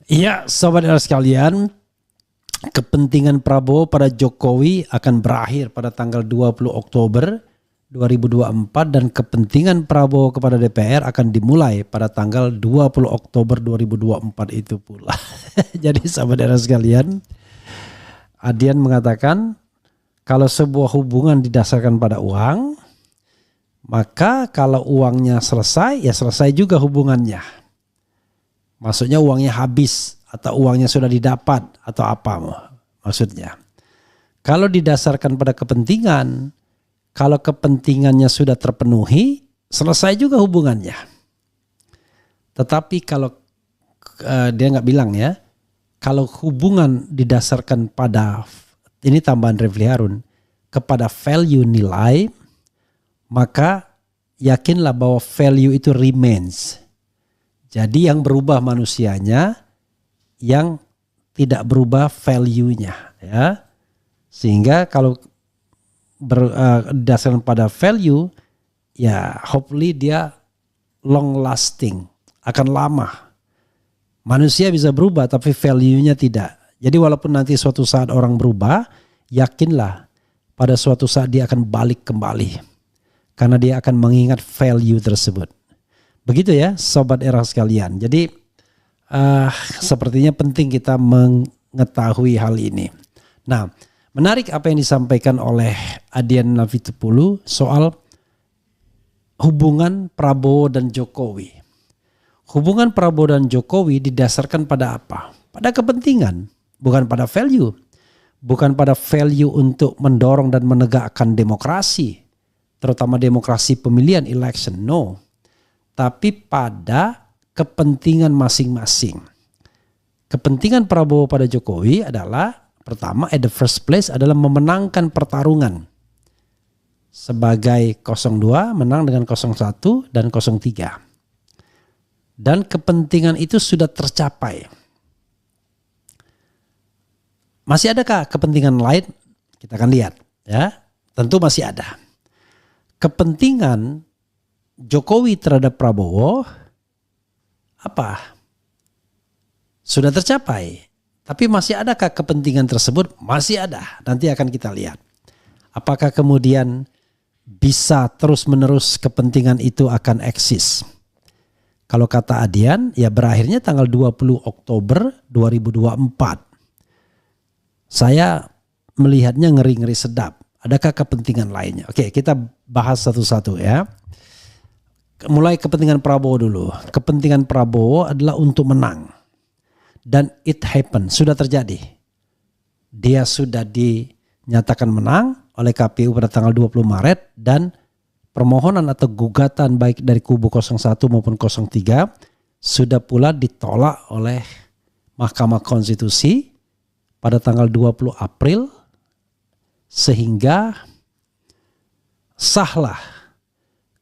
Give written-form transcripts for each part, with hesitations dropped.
Iya, sobat era sekalian, kepentingan Prabowo pada Jokowi akan berakhir pada tanggal 20 Oktober 2024 dan kepentingan Prabowo kepada DPR akan dimulai pada tanggal 20 Oktober 2024 itu pula. Jadi sobat era sekalian, Adian mengatakan kalau sebuah hubungan didasarkan pada uang, maka kalau uangnya selesai, ya selesai juga hubungannya. Maksudnya uangnya habis atau uangnya sudah didapat atau apa maksudnya. Kalau didasarkan pada kepentingan, kalau kepentingannya sudah terpenuhi, selesai juga hubungannya. Tetapi kalau dia nggak bilang ya, kalau hubungan didasarkan pada, ini tambahan Refli Harun, kepada value nilai, maka yakinlah bahwa value itu remains. Jadi yang berubah manusianya, yang tidak berubah value-nya, ya. Sehingga kalau berdasarkan pada value, ya hopefully dia long lasting, akan lama. Manusia bisa berubah tapi value-nya tidak. Jadi walaupun nanti suatu saat orang berubah, yakinlah pada suatu saat dia akan balik kembali. Karena dia akan mengingat value tersebut. Begitu ya sobat era sekalian. Jadi sepertinya penting kita mengetahui hal ini. Nah, menarik apa yang disampaikan oleh Adian Navitupulu soal hubungan Prabowo dan Jokowi. Hubungan Prabowo dan Jokowi didasarkan pada apa? Pada kepentingan, bukan pada value. Bukan pada value untuk mendorong dan menegakkan demokrasi, terutama demokrasi pemilihan election, no. Tapi pada kepentingan masing-masing. Kepentingan Prabowo pada Jokowi adalah pertama, at the first place adalah memenangkan pertarungan. Sebagai 02 menang dengan 01 dan 03. Dan kepentingan itu sudah tercapai. Masih adakah kepentingan lain? Kita akan lihat, ya. Tentu masih ada. Kepentingan Jokowi terhadap Prabowo apa? Sudah tercapai. Tapi masih adakah kepentingan tersebut? Masih ada. Nanti akan kita lihat. Apakah kemudian bisa terus-menerus kepentingan itu akan eksis? Kalau kata Adian, ya berakhirnya tanggal 20 Oktober 2024. Saya melihatnya ngeri-ngeri sedap. Adakah kepentingan lainnya? Oke, kita bahas satu-satu ya. Mulai kepentingan Prabowo dulu. Kepentingan Prabowo adalah untuk menang. Dan it happen, sudah terjadi. Dia sudah dinyatakan menang oleh KPU pada tanggal 20 Maret dan permohonan atau gugatan baik dari kubu 01 maupun 03 sudah pula ditolak oleh Mahkamah Konstitusi pada tanggal 20 April sehingga sahlah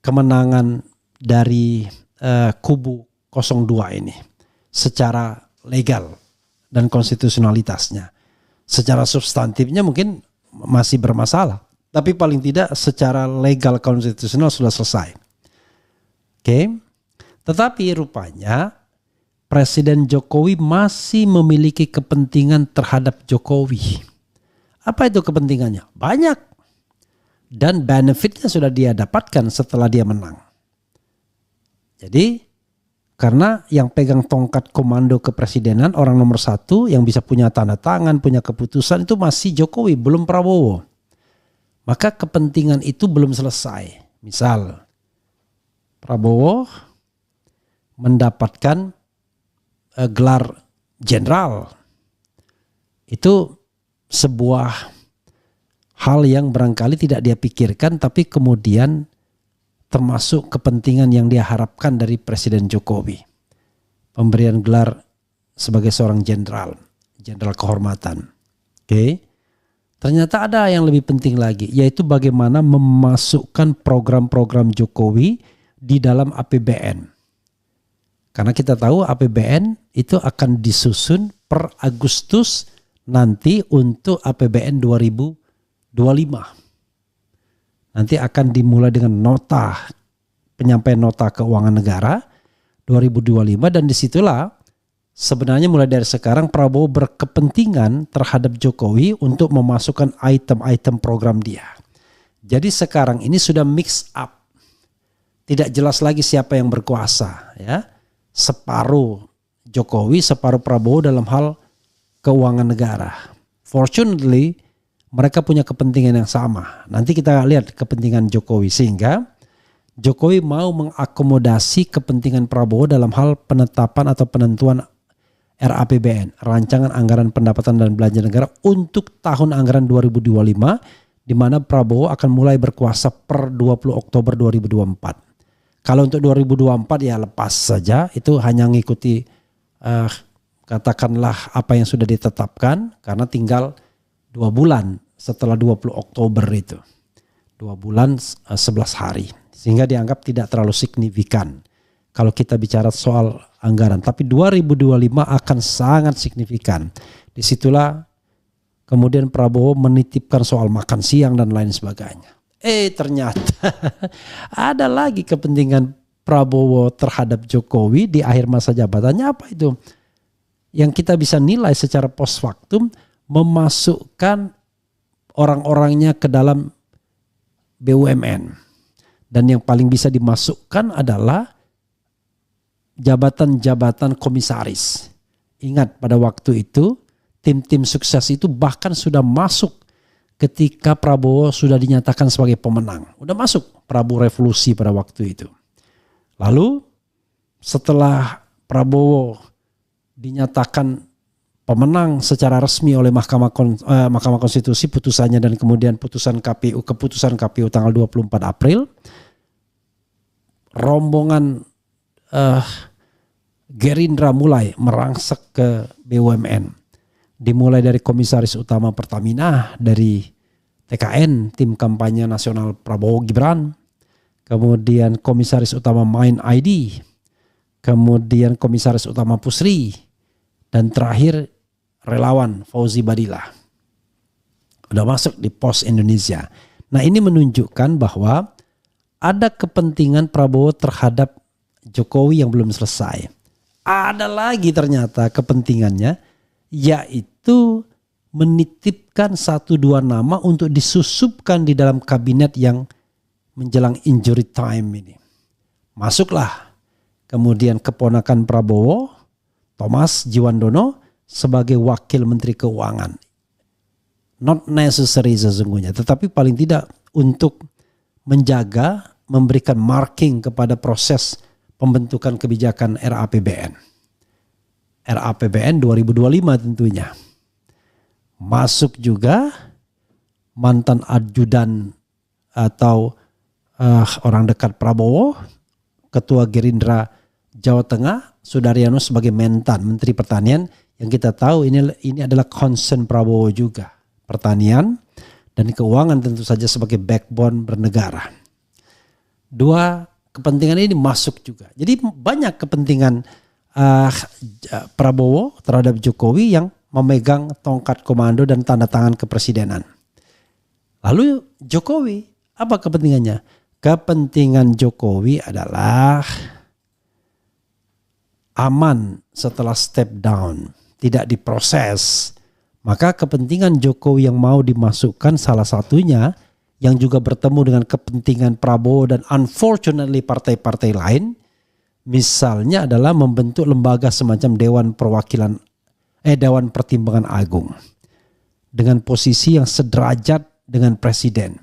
kemenangan dari kubu 02 ini secara legal dan konstitusionalitasnya. Secara substantifnya mungkin masih bermasalah, tapi paling tidak secara legal konstitusional sudah selesai. Oke. Tetapi rupanya Presiden Jokowi masih memiliki kepentingan terhadap Jokowi. Apa itu kepentingannya? Banyak. Dan benefitnya sudah dia dapatkan setelah dia menang. Jadi karena yang pegang tongkat komando kepresidenan orang nomor 1 yang bisa punya tanda tangan, punya keputusan itu masih Jokowi, belum Prabowo. Maka kepentingan itu belum selesai. Misal Prabowo mendapatkan gelar jenderal. Itu sebuah hal yang barangkali tidak dia pikirkan tapi kemudian termasuk kepentingan yang dia harapkan dari Presiden Jokowi. Pemberian gelar sebagai seorang jenderal kehormatan. Oke. Ternyata ada yang lebih penting lagi, yaitu bagaimana memasukkan program-program Jokowi di dalam APBN. Karena kita tahu APBN itu akan disusun per Agustus nanti untuk APBN 2025. Nanti akan dimulai dengan penyampaian nota keuangan negara 2025 dan disitulah sebenarnya mulai dari sekarang Prabowo berkepentingan terhadap Jokowi untuk memasukkan item-item program dia. Jadi sekarang ini sudah mix up. Tidak jelas lagi siapa yang berkuasa, ya. Separuh Jokowi, separuh Prabowo dalam hal keuangan negara. Fortunately, mereka punya kepentingan yang sama. Nanti kita lihat kepentingan Jokowi, sehingga Jokowi mau mengakomodasi kepentingan Prabowo dalam hal penetapan atau penentuan RAPBN, Rancangan Anggaran Pendapatan dan Belanja Negara untuk tahun anggaran 2025, di mana Prabowo akan mulai berkuasa per 20 Oktober 2024. Kalau untuk 2024 ya lepas saja, itu hanya mengikuti katakanlah apa yang sudah ditetapkan, karena tinggal 2 bulan setelah 20 Oktober itu. 2 bulan 11 hari. Sehingga dianggap tidak terlalu signifikan kalau kita bicara soal anggaran. Tapi 2025 akan sangat signifikan. Disitulah kemudian Prabowo menitipkan soal makan siang dan lain sebagainya. Ternyata ada lagi kepentingan Prabowo terhadap Jokowi di akhir masa jabatannya. Apa itu? Yang kita bisa nilai secara post factum, memasukkan orang-orangnya ke dalam BUMN. Dan yang paling bisa dimasukkan adalah jabatan-jabatan komisaris. Ingat pada waktu itu tim-tim sukses itu bahkan sudah masuk ketika Prabowo sudah dinyatakan sebagai pemenang. Udah masuk Prabowo Revolusi pada waktu itu. Lalu setelah Prabowo dinyatakan pemenang secara resmi oleh Mahkamah Konstitusi putusannya, dan kemudian keputusan KPU tanggal 24 April, rombongan Gerindra mulai merangsek ke BUMN. Dimulai dari Komisaris Utama Pertamina, dari TKN, Tim Kampanye Nasional Prabowo Gibran, kemudian Komisaris Utama Mind ID, kemudian Komisaris Utama Pusri, dan terakhir relawan Fauzi Badillah. Udah masuk di Pos Indonesia. Nah, ini menunjukkan bahwa ada kepentingan Prabowo terhadap Jokowi yang belum selesai. Ada lagi ternyata kepentingannya, yaitu menitipkan 1-2 nama untuk disusupkan di dalam kabinet yang menjelang injury time ini. Masuklah kemudian keponakan Prabowo, Thomas Jiwandono, sebagai Wakil Menteri Keuangan. Not necessary sesungguhnya, tetapi paling tidak untuk menjaga, memberikan marking kepada proses pembentukan kebijakan RAPBN. RAPBN 2025 tentunya. Masuk juga mantan ajudan atau orang dekat Prabowo, Ketua Gerindra Jawa Tengah, Sudaryono, sebagai Mentan, Menteri Pertanian, yang kita tahu ini adalah concern Prabowo juga. Pertanian dan keuangan tentu saja sebagai backbone bernegara. 2 kepentingan ini masuk juga. Jadi banyak kepentingan Prabowo terhadap Jokowi yang memegang tongkat komando dan tanda tangan kepresidenan. Lalu Jokowi, apa kepentingannya? Kepentingan Jokowi adalah aman setelah step down, tidak diproses. Maka kepentingan Jokowi yang mau dimasukkan salah satunya, yang juga bertemu dengan kepentingan Prabowo dan unfortunately partai-partai lain, misalnya adalah membentuk lembaga semacam Dewan Pertimbangan Agung dengan posisi yang sederajat dengan presiden.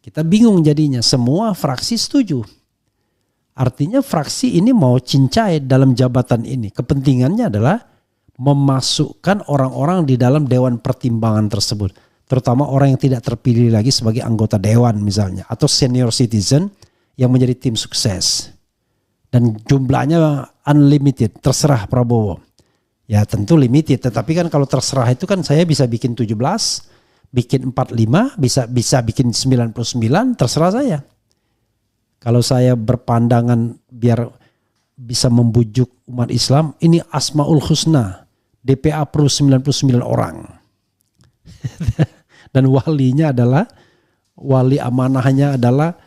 Kita bingung jadinya, semua fraksi setuju. Artinya fraksi ini mau cincai dalam jabatan ini. Kepentingannya adalah memasukkan orang-orang di dalam Dewan Pertimbangan tersebut. Terutama orang yang tidak terpilih lagi sebagai anggota dewan misalnya. Atau senior citizen yang menjadi tim sukses. Dan jumlahnya unlimited, terserah Prabowo. Ya tentu limited, tetapi kan kalau terserah itu kan saya bisa bikin 17, bikin 45, bisa bikin 99, terserah saya. Kalau saya berpandangan biar bisa membujuk umat Islam, ini Asmaul Husna, DPA perlu 99 orang. Dan wali amanahnya adalah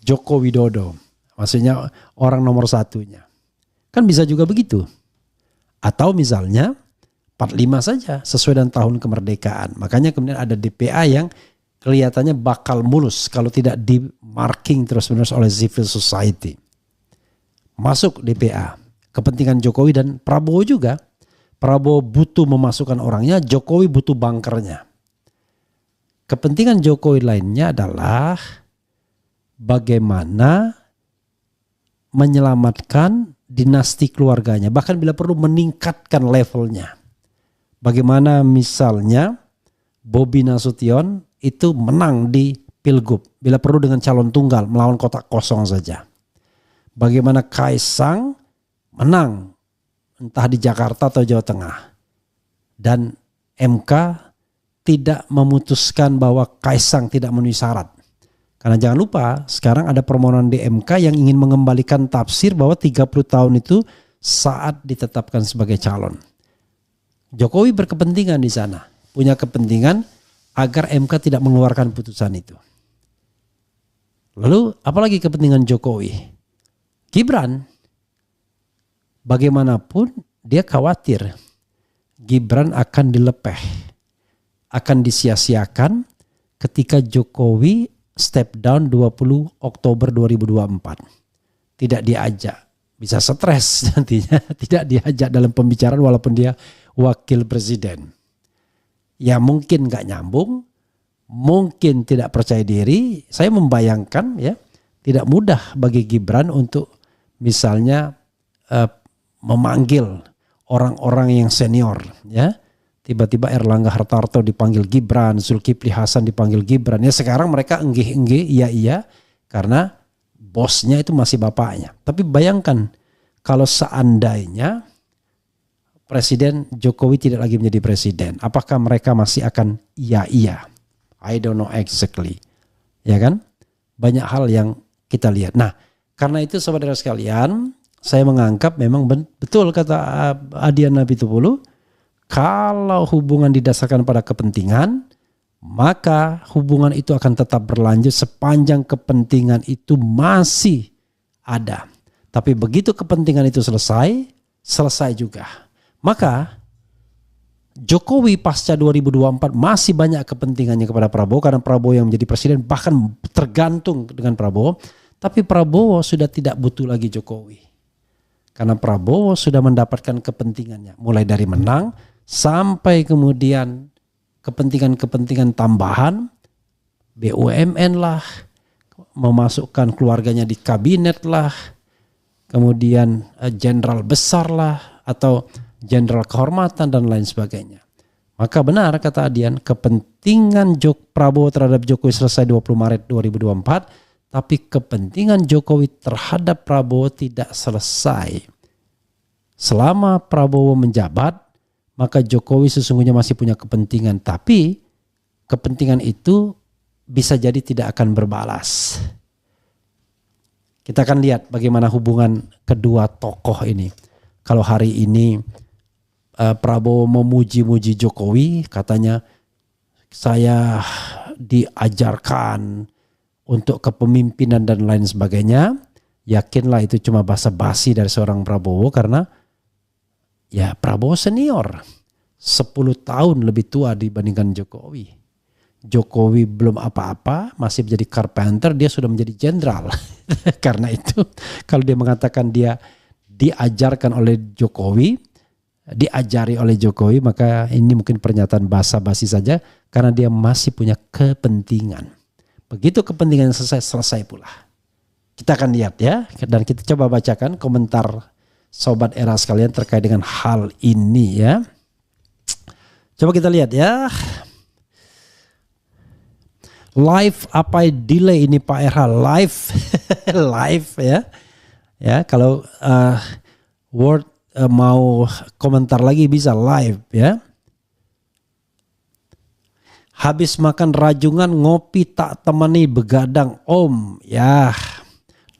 Joko Widodo. Maksudnya orang nomor 1-nya. Kan bisa juga begitu. Atau misalnya 45 saja sesuai dengan tahun kemerdekaan. Makanya kemudian ada DPA yang kelihatannya bakal mulus kalau tidak di marking terus-menerus oleh civil society. Masuk DPA. Kepentingan Jokowi dan Prabowo juga. Prabowo butuh memasukkan orangnya, Jokowi butuh bunkernya. Kepentingan Jokowi lainnya adalah bagaimana menyelamatkan dinasti keluarganya. Bahkan bila perlu meningkatkan levelnya. Bagaimana misalnya Bobi Nasution itu menang di Pilgub. Bila perlu dengan calon tunggal melawan kotak kosong saja. Bagaimana Kaisang menang entah di Jakarta atau Jawa Tengah. Dan MK tidak memutuskan bahwa Kaisang tidak memenuhi syarat. Karena jangan lupa sekarang ada permohonan di MK yang ingin mengembalikan tafsir bahwa 30 tahun itu saat ditetapkan sebagai calon. Jokowi berkepentingan di sana. Punya kepentingan agar MK tidak mengeluarkan putusan itu. Lalu apalagi kepentingan Jokowi? Gibran. Bagaimanapun dia khawatir Gibran akan dilepeh. Akan disia-siakan ketika Jokowi step down 20 Oktober 2024. Tidak diajak. Bisa stres nantinya. Tidak diajak dalam pembicaraan walaupun dia wakil presiden. Ya mungkin gak nyambung. Mungkin tidak percaya diri. Saya membayangkan ya. Tidak mudah bagi Gibran untuk misalnya memanggil orang-orang yang senior. Ya. Tiba-tiba Erlangga Hartarto dipanggil Gibran, Zulkifli Hasan dipanggil Gibran. Ya sekarang mereka enggih-enggih, iya-iya. Karena bosnya itu masih bapaknya. Tapi bayangkan kalau seandainya Presiden Jokowi tidak lagi menjadi presiden. Apakah mereka masih akan iya-iya? I don't know exactly. Ya kan? Banyak hal yang kita lihat. Nah karena itu saudara sekalian, saya menganggap memang betul kata Adian Napitupulu. Kalau hubungan didasarkan pada kepentingan, maka hubungan itu akan tetap berlanjut sepanjang kepentingan itu masih ada. Tapi begitu kepentingan itu selesai juga. Maka Jokowi pasca 2024 masih banyak kepentingannya kepada Prabowo karena Prabowo yang menjadi presiden bahkan tergantung dengan Prabowo. Tapi Prabowo sudah tidak butuh lagi Jokowi. Karena Prabowo sudah mendapatkan kepentingannya mulai dari menang sampai kemudian kepentingan-kepentingan tambahan, BUMN lah, memasukkan keluarganya di kabinet lah, kemudian jenderal besar lah, atau jenderal kehormatan dan lain sebagainya. Maka benar kata Adian, kepentingan Prabowo terhadap Jokowi selesai 20 Maret 2024, tapi kepentingan Jokowi terhadap Prabowo tidak selesai. Selama Prabowo menjabat, maka Jokowi sesungguhnya masih punya kepentingan, tapi kepentingan itu bisa jadi tidak akan berbalas. Kita akan lihat bagaimana hubungan kedua tokoh ini. Kalau hari ini Prabowo memuji-muji Jokowi, katanya saya diajarkan untuk kepemimpinan dan lain sebagainya. Yakinlah itu cuma basa-basi dari seorang Prabowo karena ya Prabowo senior, 10 tahun lebih tua dibandingkan Jokowi. Jokowi belum apa-apa, masih menjadi carpenter, dia sudah menjadi jenderal. Karena itu kalau dia mengatakan dia diajarkan oleh Jokowi, diajari oleh Jokowi, maka ini mungkin pernyataan basa-basi saja karena dia masih punya kepentingan. Begitu kepentingan selesai pula. Kita akan lihat ya, dan kita coba bacakan komentar Sobat Era sekalian terkait dengan hal ini ya. Coba kita lihat ya. Live apa delay ini Pak Era? Live live ya. Ya, kalau Word mau komentar lagi bisa live ya. Habis makan rajungan ngopi tak temani begadang Om. Ya.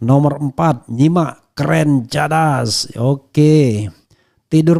Nomor 4 nyimak keren cadas. Oke. Tidur